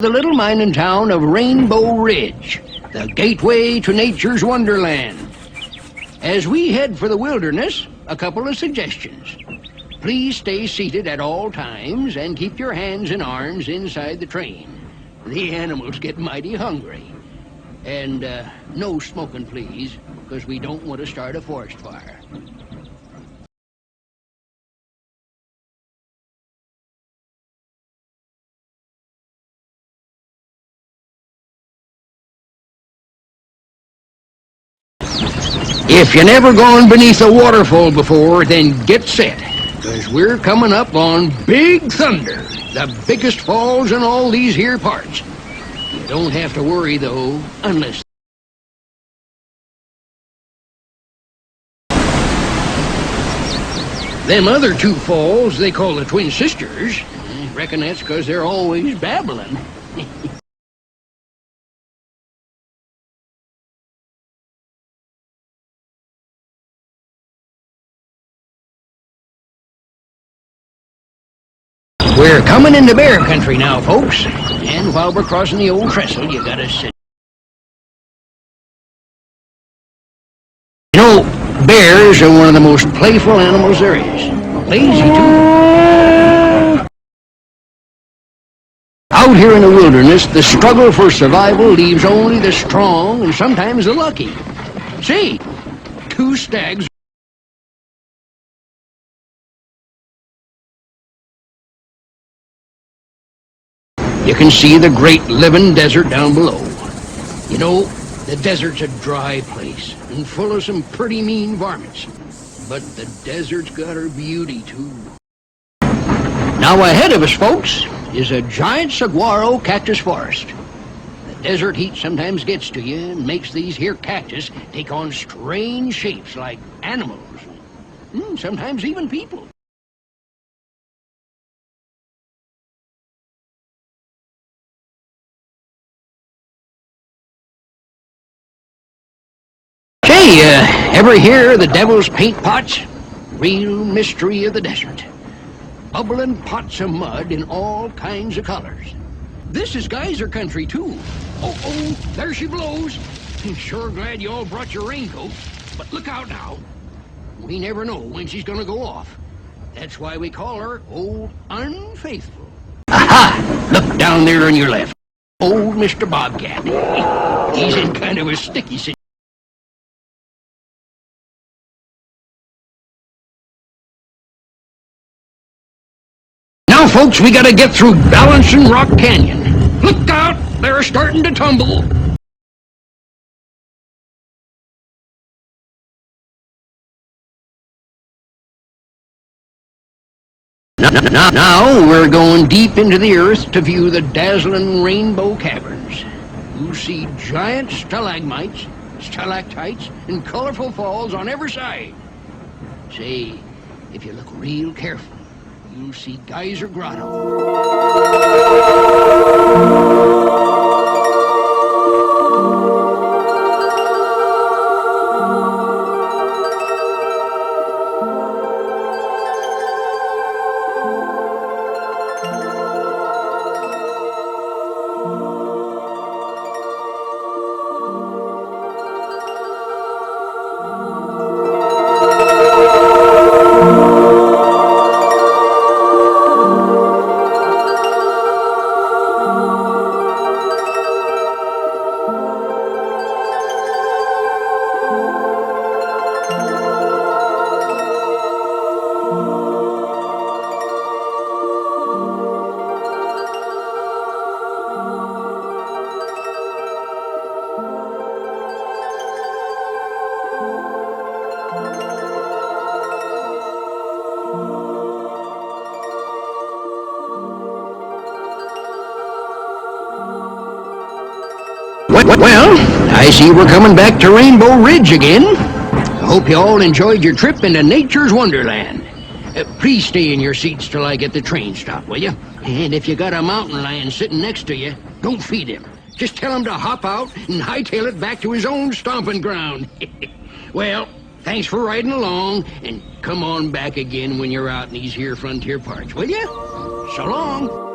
The little mining town of Rainbow Ridge, the gateway to nature's wonderland. As we head for the wilderness, a couple of suggestions. Please stay seated at all times and keep your hands and arms inside the train. The animals get mighty hungry. And no smoking, please, because we don't want to start a forest fire. If you never gone beneath a waterfall before, then get set, because we're coming up on Big Thunder, the biggest falls in all these here parts. You don't have to worry, though, unless... Them other two falls they call the Twin Sisters. I reckon that's because they're always babbling. We're coming into bear country now, folks. And while we're crossing the old trestle, you gotta sit. You know, bears are one of the most playful animals there is. Lazy, too. Out here in the wilderness, the struggle for survival leaves only the strong and sometimes the lucky. See, two stags. You can see the great living desert down below. You know, the desert's a dry place and full of some pretty mean varmints. But the desert's got her beauty, too. Now ahead of us, folks, is a giant saguaro cactus forest. The desert heat sometimes gets to you and makes these here cactus take on strange shapes like animals. Sometimes even people. Hey, ever hear of the devil's paint pots? Real mystery of the desert. Bubbling pots of mud in all kinds of colors. This is geyser country, too. Oh, there she blows. I'm sure glad you all brought your raincoat. But look out now. We never know when she's gonna go off. That's why we call her Old Unfaithful. Aha! Look down there on your left. Old Mr. Bobcat. He's in kind of a sticky situation. Now, folks, we gotta get through Balancing Rock Canyon. Look out! They're starting to tumble. Now we're going deep into the earth to view the dazzling Rainbow Caverns. You see giant stalagmites, stalactites, and colorful falls on every side. Say, if you look real careful, you'll see Geyser Grotto. Well, I see we're coming back to Rainbow Ridge again. I hope you all enjoyed your trip into nature's wonderland. Please stay in your seats till I get the train stopped, will you? And if you got a mountain lion sitting next to you, don't feed him. Just tell him to hop out and hightail it back to his own stomping ground. Well, thanks for riding along, and come on back again when you're out in these here frontier parts, will you? So long.